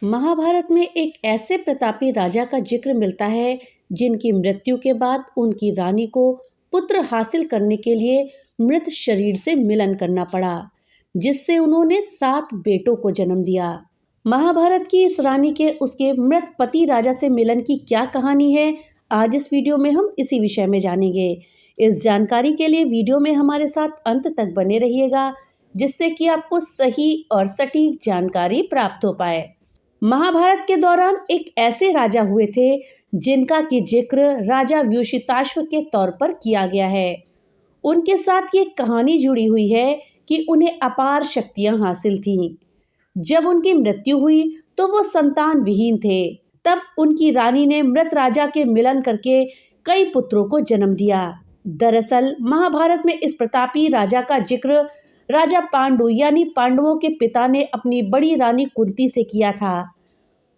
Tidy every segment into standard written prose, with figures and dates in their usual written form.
महाभारत में एक ऐसे प्रतापी राजा का जिक्र मिलता है जिनकी मृत्यु के बाद उनकी रानी को पुत्र हासिल करने के लिए मृत शरीर से मिलन करना पड़ा, जिससे उन्होंने 7 बेटों को जन्म दिया। महाभारत की इस रानी के उसके मृत पति राजा से मिलन की क्या कहानी है, आज इस वीडियो में हम इसी विषय में जानेंगे। इस जानकारी के लिए वीडियो में हमारे साथ अंत तक बने रहिएगा, जिससे कि आपको सही और सटीक जानकारी प्राप्त हो पाए। महाभारत के दौरान एक ऐसे राजा हुए थे जिनका की जिक्र राजा व्यूषिताश्व के तौर पर किया गया है। उनके साथ ये कहानी जुड़ी हुई है कि उन्हें अपार शक्तियां हासिल थीं। जब उनकी मृत्यु हुई तो वो संतान विहीन थे। तब उनकी रानी ने मृत राजा के मिलन करके कई पुत्रों को जन्म दिया। दरअसल महाभारत में इस प्रतापी राजा का जिक्र राजा पांडु यानी पांडवों के पिता ने अपनी बड़ी रानी कुंती से किया था।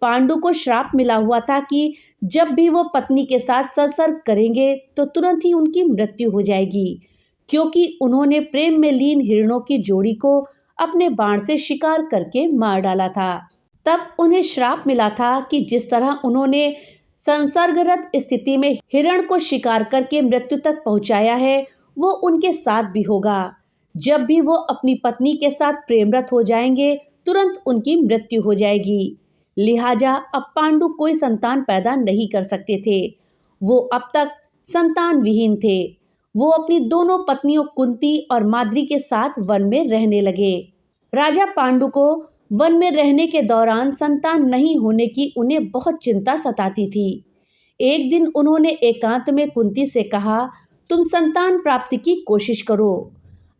पांडु को श्राप मिला हुआ था कि जब भी वो पत्नी के साथ संसर्ग करेंगे तो तुरंत ही उनकी मृत्यु हो जाएगी, क्योंकि उन्होंने प्रेम में लीन हिरणों की जोड़ी को अपने बाण से शिकार करके मार डाला था। तब उन्हें श्राप मिला था कि जिस तरह उन्होंने संसर्गरत स्थिति में हिरण को शिकार करके मृत्यु तक पहुंचाया है, वो उनके साथ भी होगा। जब भी वो अपनी पत्नी के साथ प्रेमरत हो जाएंगे, तुरंत उनकी मृत्यु हो जाएगी। लिहाजा अब पांडु कोई संतान पैदा नहीं कर सकते थे। वो अब तक संतान विहीन थे। वो अपनी दोनों पत्नियों कुंती और माद्री के साथ वन में रहने लगे। राजा पांडु को वन में रहने के दौरान संतान नहीं होने की उन्हें बहुत चिंता सताती थी। एक दिन उन्होंने एकांत में कुंती से कहा, तुम संतान प्राप्ति की कोशिश करो।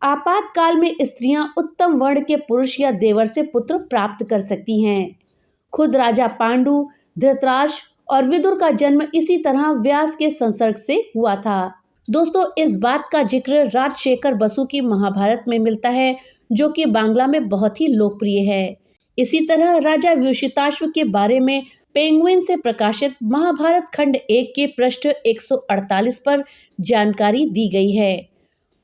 आपातकाल में स्त्रियां उत्तम वर्ण के पुरुष या देवर से पुत्र प्राप्त कर सकती हैं। खुद राजा पांडु, धृतराष्ट्र और विदुर का जन्म इसी तरह व्यास के संसर्ग से हुआ था। दोस्तों, इस बात का जिक्र राजशेखर बसु की महाभारत में मिलता है, जो कि बांग्ला में बहुत ही लोकप्रिय है। इसी तरह राजा व्यूषिताश्व के बारे में पेंगुइन से प्रकाशित महाभारत खंड 1 के पृष्ठ 148 पर जानकारी दी गई है।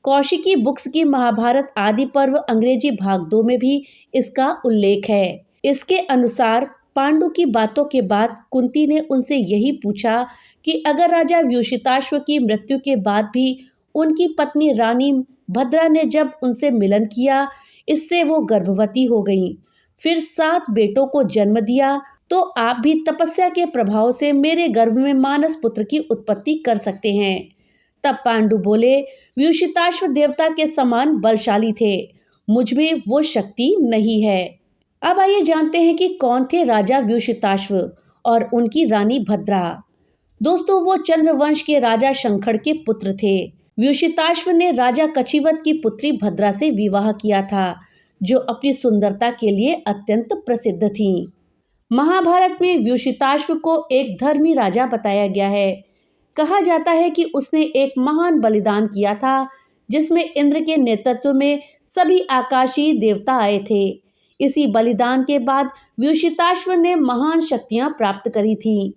कौशिकी बुक्स की महाभारत आदि पर्व अंग्रेजी भाग 2 में भी इसका उल्लेख है। इसके अनुसार पांडु की बातों के बाद कुंती ने उनसे यही पूछा कि अगर राजा व्यूषिताश्व की मृत्यु के बाद भी उनकी पत्नी रानी भद्रा ने जब उनसे मिलन किया, इससे वो गर्भवती हो गईं, फिर 7 बेटों को जन्म दिया, तो आप भी तपस्या के प्रभाव से मेरे गर्भ में मानस पुत्र की उत्पत्ति कर सकते हैं। तब पांडु बोले, व्यूषिताश्व देवता के समान बलशाली थे, मुझ में वो शक्ति नहीं है। अब आइए जानते हैं कि कौन थे राजा व्यूषिताश्व और उनकी रानी भद्रा। दोस्तों, वो चंद्रवंश के राजा शंखड़ के पुत्र थे। व्यूषिताश्व ने राजा कछिवत की पुत्री भद्रा से विवाह किया था, जो अपनी सुंदरता के लिए अत्यंत प्रसिद्ध थी। महाभारत में व्यूषिताश्व को एक धर्मी राजा बताया गया है। कहा जाता है कि उसने एक महान बलिदान किया था, जिसमें इंद्र के नेतृत्व में सभी आकाशीय देवता आए थे। इसी बलिदान के बाद व्यूषिताश्व ने महान शक्तियां प्राप्त करी थीं।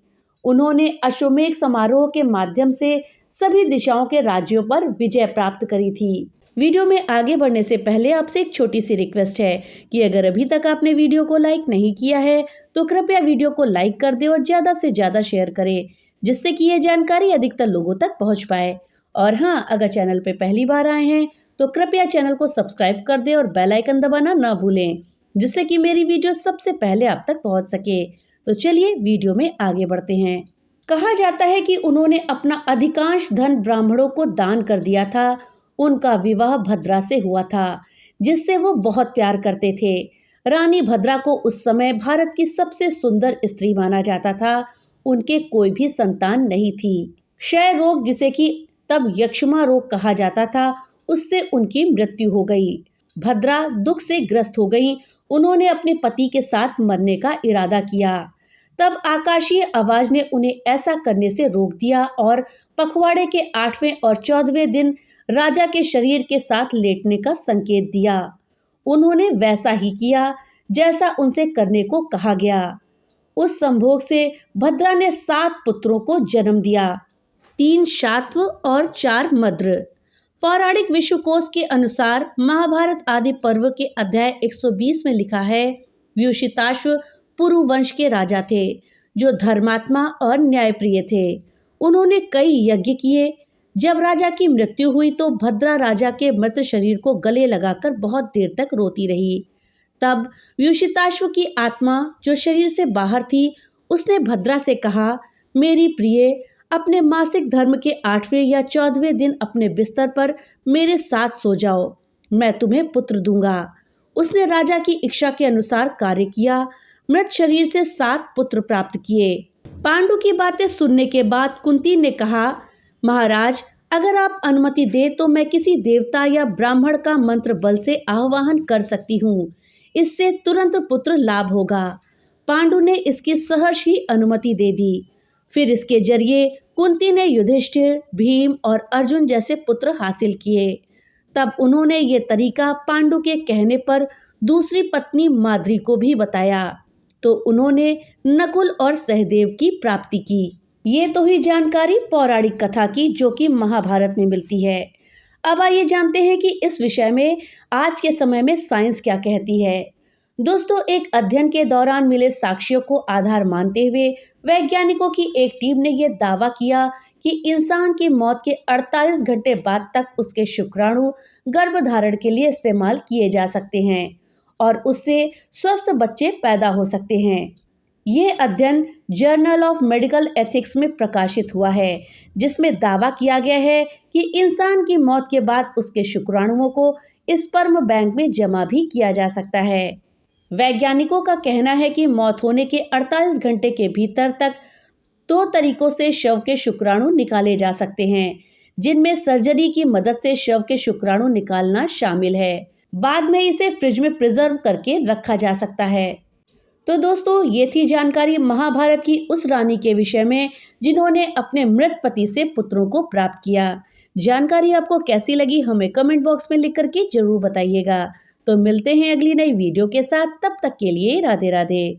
उन्होंने अश्वमेध समारोह के माध्यम से सभी दिशाओं के राज्यों पर विजय प्राप्त करी थी। वीडियो में आगे बढ़ने से पहले आपसे एक छोटी सी रिक्वेस्ट है कि अगर अभी तक आपने वीडियो को लाइक नहीं किया है तो कृपया वीडियो को लाइक कर दें और ज़्यादा से ज़्यादा शेयर करें, जिससे कि ये जानकारी अधिकतर लोगों तक पहुंच पाए। और हाँ, अगर चैनल पे पहली बार आए हैं तो कृपया चैनल को सब्सक्राइब कर दें और बेल आइकन दबाना ना भूलें, जिससे कि मेरी वीडियो सबसे पहले आप तक पहुंच सके। तो चलिए वीडियो में आगे बढ़ते हैं। कहा जाता है कि उन्होंने अपना अधिकांश धन ब्राह्मणों को दान कर दिया था। उनका विवाह भद्रा से हुआ था, जिससे वो बहुत प्यार करते थे। रानी भद्रा को उस समय भारत की सबसे सुंदर स्त्री माना जाता था। उनके कोई भी संतान नहीं थी। क्षय रोग, जिसे कि तब यक्ष्मा रोग कहा जाता था, उससे उनकी मृत्यु हो गई। भद्रा दुख से ग्रस्त हो गई। उन्होंने अपने पति के साथ मरने का इरादा किया। तब आकाशीय आवाज ने उन्हें ऐसा करने से रोक दिया और पखवाड़े के 8वें और 14वें दिन राजा के शरीर के साथ लेटने का संकेत दिया। उन्होंने वैसा ही किया जैसा उनसे करने को कहा गया। उस संभोग से भद्रा ने 7 पुत्रों को जन्म दिया, 3 शात्व और 4 मद्र। पौराणिक विश्वकोश के अनुसार महाभारत आदि पर्व के अध्याय 120 में लिखा है, व्यूषिताश्व पुरु वंश के राजा थे, जो धर्मात्मा और न्यायप्रिय थे। उन्होंने कई यज्ञ किए। जब राजा की मृत्यु हुई तो भद्रा राजा के मृत शरीर को गले लगाकर बहुत देर तक रोती रही। तब व्युषिताश्व की आत्मा, जो शरीर से बाहर थी, उसने भद्रा से कहा, मेरी प्रिय, अपने मासिक धर्म के 8वें या 14वें दिन अपने बिस्तर पर मेरे साथ सो जाओ, मैं तुम्हें पुत्र दूंगा। उसने राजा की इच्छा के अनुसार कार्य किया। मृत शरीर से 7 पुत्र प्राप्त किए। पांडु की बातें सुनने के बाद कुंती ने कहा, महाराज, अगर आप अनुमति दें तो मैं किसी देवता या ब्राह्मण का मंत्र बल से आह्वान कर सकती हूँ। इससे तुरंत पुत्र लाभ होगा। पांडु ने इसकी सहर्ष ही अनुमति दे दी। फिर इसके जरिए कुंती ने युधिष्ठिर, भीम और अर्जुन जैसे पुत्र हासिल किए। तब उन्होंने ये तरीका पांडु के कहने पर दूसरी पत्नी माद्री को भी बताया, तो उन्होंने नकुल और सहदेव की प्राप्ति की। ये तो ही जानकारी पौराणिक कथा की, जो कि महाभारत में मिलती है। अब आइए जानते हैं कि इस विषय में आज के समय में साइंस क्या कहती है। दोस्तों, एक अध्ययन के दौरान मिले साक्ष्यों को आधार मानते हुए वैज्ञानिकों की एक टीम ने यह दावा किया कि इंसान की मौत के 48 घंटे बाद तक उसके शुक्राणु गर्भधारण के लिए इस्तेमाल किए जा सकते हैं और उससे स्वस्थ बच्चे पैदा हो सकते हैं। ये अध्ययन जर्नल ऑफ मेडिकल एथिक्स में प्रकाशित हुआ है, जिसमें दावा किया गया है कि इंसान की मौत के बाद उसके शुक्राणुओं को स्पर्म बैंक में जमा भी किया जा सकता है। वैज्ञानिकों का कहना है कि मौत होने के 48 घंटे के भीतर तक 2 तरीकों से शव के शुक्राणु निकाले जा सकते हैं, जिनमें सर्जरी की मदद से शव के शुक्राणु निकालना शामिल है। बाद में इसे फ्रिज में प्रिजर्व करके रखा जा सकता है। तो दोस्तों, ये थी जानकारी महाभारत की उस रानी के विषय में जिन्होंने अपने मृत पति से पुत्रों को प्राप्त किया। जानकारी आपको कैसी लगी हमें कमेंट बॉक्स में लिख करके जरूर बताइएगा। तो मिलते हैं अगली नई वीडियो के साथ, तब तक के लिए राधे राधे।